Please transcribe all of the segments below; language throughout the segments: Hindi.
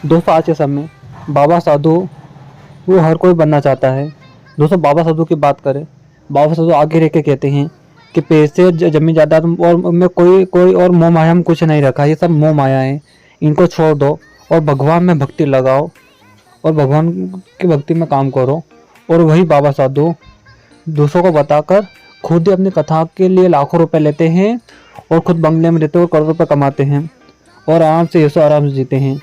दोस्तों आज के समय बाबा साधु वो हर कोई बनना चाहता है। दोस्तों बाबा साधु की बात करें, बाबा साधु आगे रह के कहते हैं कि पैसे जमीन जायदाद और में कोई कोई और मोह माया में कुछ नहीं रखा, ये सब मोह माया है, इनको छोड़ दो और भगवान में भक्ति लगाओ और भगवान की भक्ति में काम करो। और वही बाबा साधु दूसरों को बताकर खुद ही अपनी कथा के लिए लाखों रुपए लेते हैं और खुद बंगले में रहते हैं और करोड़ों रुपए कमाते हैं और आराम से ऐसो आराम से जीते हैं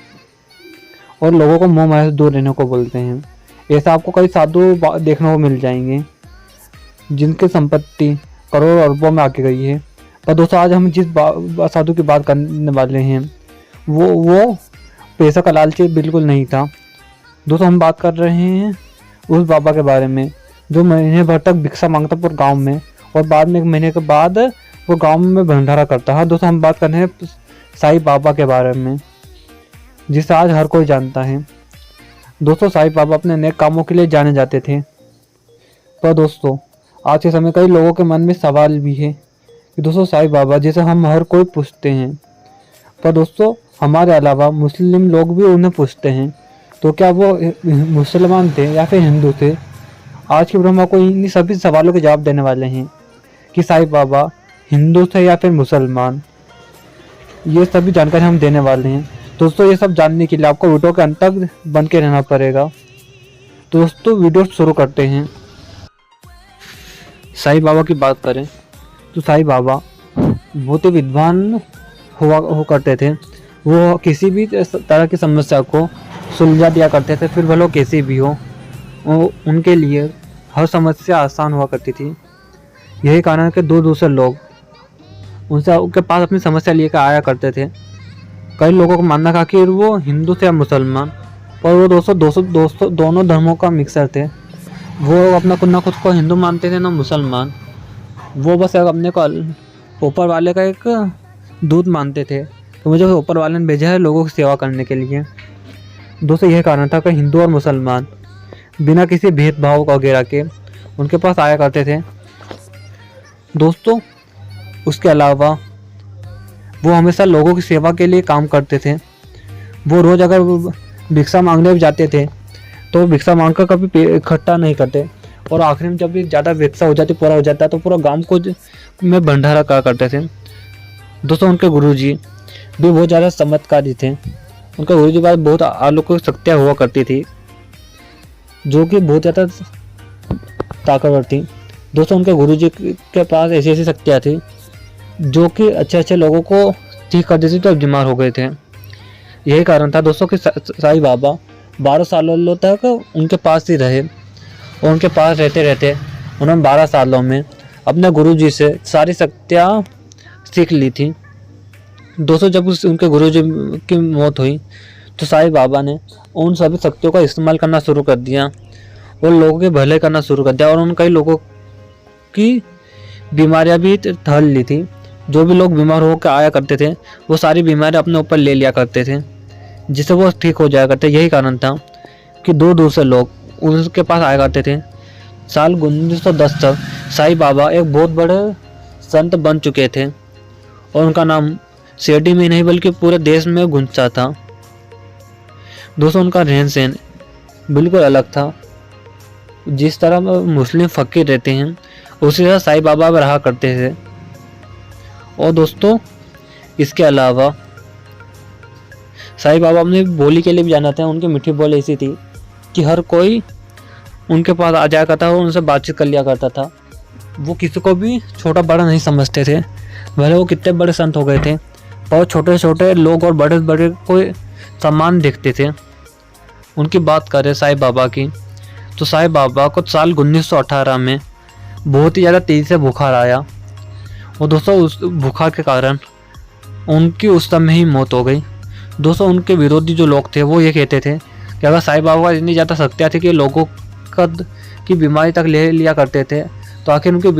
और लोगों को मोह माया से दूर रहने को बोलते हैं। ऐसा आपको कई साधु देखने को मिल जाएंगे जिनकी संपत्ति करोड़ों अरबों में आके गई है। पर दोस्तों आज हम जिस साधु की बात करने वाले हैं वो पैसा का लालची बिल्कुल नहीं था। दोस्तों हम बात कर रहे हैं उस बाबा के बारे में जो महीने भर तक भिक्षा मांगता पूरे गांव में और बाद में 1 महीने के बाद वो गांव में भंडारा करता है। दोस्तों हम बात कर रहे हैं साईं बाबा के बारे में जिसे आज हर कोई जानता है। दोस्तों साईं बाबा अपने नेक कामों के लिए जाने जाते थे। पर दोस्तों आज के समय कई लोगों के मन में सवाल भी है कि दोस्तों साईं बाबा जिसे हम हर कोई पूछते हैं, पर दोस्तों हमारे अलावा मुस्लिम लोग भी उन्हें पूछते हैं, तो क्या वो मुसलमान थे या फिर हिंदू थे? आज के ब्रह्मा को इन सभी सवालों के जवाब देने वाले हैं कि साईं बाबा हिंदू थे या फिर मुसलमान। ये सभी जानकारी हम देने वाले हैं। दोस्तों ये सब जानने के लिए आपको वीडियो के अंत तक बन के रहना पड़ेगा। दोस्तों वीडियो शुरू करते हैं। साईं बाबा की बात करें तो साईं बाबा बहुत ही विद्वान हो करते थे। वो किसी भी तरह की समस्या को सुलझा दिया करते थे, फिर वह लोग कैसी भी हो, उनके लिए हर समस्या आसान हुआ करती थी। यही कारण है कि दूसरे लोग उनके पास अपनी समस्या लेकर आया करते थे। कई लोगों को मानना था कि वो हिंदू थे या मुसलमान, पर वो दोस्तों दोनों धर्मों का मिक्सर थे। वो अपना खुद को हिंदू मानते थे ना मुसलमान, वो बस अपने को ऊपर वाले का एक दूत मानते थे। तो मुझे ऊपर वाले ने भेजा है लोगों की सेवा करने के लिए। दोस्तों यह कारण था कि हिंदू और मुसलमान बिना किसी भेदभाव वगैरह के उनके पास आया करते थे। दोस्तों उसके अलावा वो हमेशा लोगों की सेवा के लिए काम करते थे। वो रोज़ अगर भिक्षा मांगने जाते थे तो भिक्षा मांगकर कभी इकट्ठा नहीं करते और आखिरी में जब भी ज़्यादा भिक्षा हो जाती, पूरा हो जाता तो पूरा गांव को में भंडारा करा करते थे। दोस्तों उनके गुरुजी भी बहुत ज़्यादा चमत्कारी थे। उनके गुरुजी के पास बहुत अलौकिक शक्तियाँ हुआ करती थी जो कि बहुत ज़्यादा ताकतवर थी। दोस्तों उनके गुरुजी के पास ऐसी ऐसी शक्तियाँ थी जो कि अच्छे लोगों को ठीक कर देती तो बीमार हो गए थे। यही कारण था दोस्तों कि साईं बाबा 12 सालों तक उनके पास ही रहे और उनके पास रहते रहते उन्होंने 12 सालों में अपने गुरुजी से सारी शक्तियाँ सीख ली थी। दोस्तों जब उनके गुरुजी की मौत हुई तो साईं बाबा ने उन सभी शक्तियों का इस्तेमाल करना शुरू कर दिया और लोगों के भले करना शुरू कर दिया और उन कई लोगों की बीमारियां भी ठहर ली थी। जो भी लोग बीमार होकर आया करते थे वो सारी बीमारियां अपने ऊपर ले लिया करते थे जिससे वो ठीक हो जाया करते। यही कारण था कि दूर से लोग उनके पास आया करते थे। साल 1910 तक साईं बाबा एक बहुत बड़े संत बन चुके थे और उनका नाम शिरडी में नहीं बल्कि पूरे देश में गूंजता था। दोस्तों उनका रहन सहन बिल्कुल अलग था। जिस तरह मुस्लिम फकीर रहते हैं उसी तरह साईं बाबा रहा करते थे। और दोस्तों इसके अलावा साईं बाबा अपनी बोली के लिए भी जाना था। उनकी मीठी बोली ऐसी थी कि हर कोई उनके पास आ जाया करता और उनसे बातचीत कर लिया करता था। वो किसी को भी छोटा बड़ा नहीं समझते थे, भले वो कितने बड़े संत हो गए थे, और छोटे छोटे लोग और बड़े बड़े कोई सम्मान देखते थे। उनकी बात करें साईं बाबा की तो साईं बाबा को साल 1918 में बहुत ही ज़्यादा तेज़ी से बुखार आया और दोस्तों उस बुखार के कारण उनकी उस समय ही मौत हो गई। दोस्तों उनके विरोधी जो लोग थे वो ये कहते थे कि अगर साईं बाबा का इतनी ज़्यादा शक्तियाँ थी कि लोगों की बीमारी तक ले लिया करते थे तो आखिर उनकी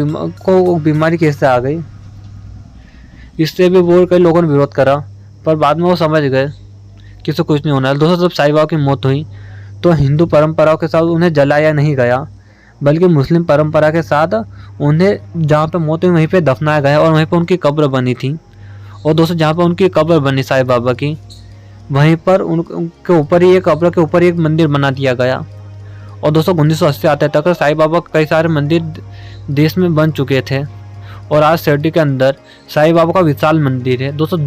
बीमारी कैसे आ गई। इससे भी वो कई लोगों ने विरोध करा, पर बाद में वो समझ गए कि इससे कुछ नहीं होना है। दोस्तों जब साईं बाबा की मौत हुई तो हिंदू परंपराओं के साथ उन्हें जलाया नहीं गया बल्कि मुस्लिम परंपरा के साथ उन्हें जहाँ पे मौत हुई वहीं पे दफनाया गया और वहीं पे उनकी कब्र बनी थी। और दोस्तों जहाँ पे उनकी कब्र बनी साईं बाबा की वहीं पर उनके ऊपर ही, एक कब्र के ऊपर ही एक मंदिर बना दिया गया। और दोस्तों 1980 आते तक साईं बाबा के कई सारे मंदिर देश में बन चुके थे और आज शिरडी के अंदर साईं बाबा का विशाल मंदिर है। दोस्तों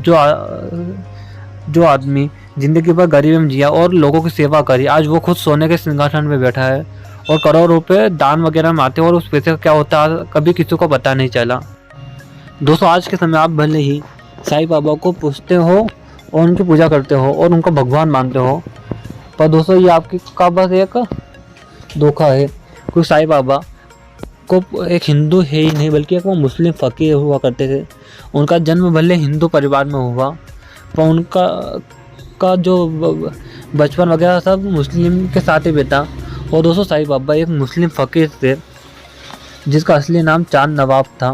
जो आदमी जिंदगी भर गरीबी में जिया और लोगों की सेवा करी, आज वो खुद सोने के सिंहासन में बैठा है और करोड़ों रुपए दान वगैरह में आते हैं और उस पैसे का क्या होता है कभी किसी को पता नहीं चला। दोस्तों आज के समय आप भले ही साईं बाबा को पूजते हो और उनकी पूजा करते हो और उनको भगवान मानते हो, पर दोस्तों ये आपकी का बस एक धोखा है। क्योंकि साईं बाबा को एक हिंदू है ही नहीं बल्कि एक वो मुस्लिम फ़कीर हुआ करते थे। उनका जन्म भले हिंदू परिवार में हुआ, पर उनका जो बचपन वगैरह सब मुस्लिम के साथ ही बीता। और दोस्तों साईं बाबा एक मुस्लिम फ़कीर थे जिसका असली नाम चांद नवाब था।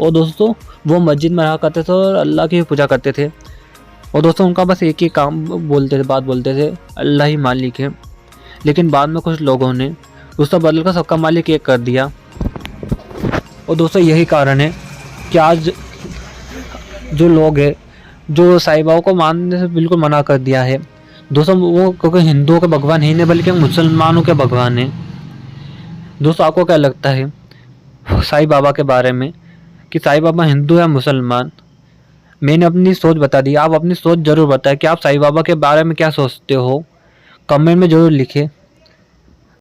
और दोस्तों वो मस्जिद में रहा करते थे और अल्लाह की पूजा करते थे। और दोस्तों उनका बस एक ही बात बोलते थे, अल्लाह ही मालिक है। लेकिन बाद में कुछ लोगों ने उसका बदल कर सबका मालिक एक कर दिया। और दोस्तों यही कारण है कि आज जो लोग हैं जो साईं बाबा को मानने से बिल्कुल मना कर दिया है। दोस्तों वो क्योंकि हिंदुओं के भगवान ही नहीं बल्कि मुसलमानों के भगवान हैं। दोस्तों आपको क्या लगता है साईं बाबा के बारे में कि साईं बाबा हिंदू या मुसलमान? मैंने अपनी सोच बता दी, आप अपनी सोच ज़रूर बताएं कि आप साईं बाबा के बारे में क्या सोचते हो, कमेंट में ज़रूर लिखें।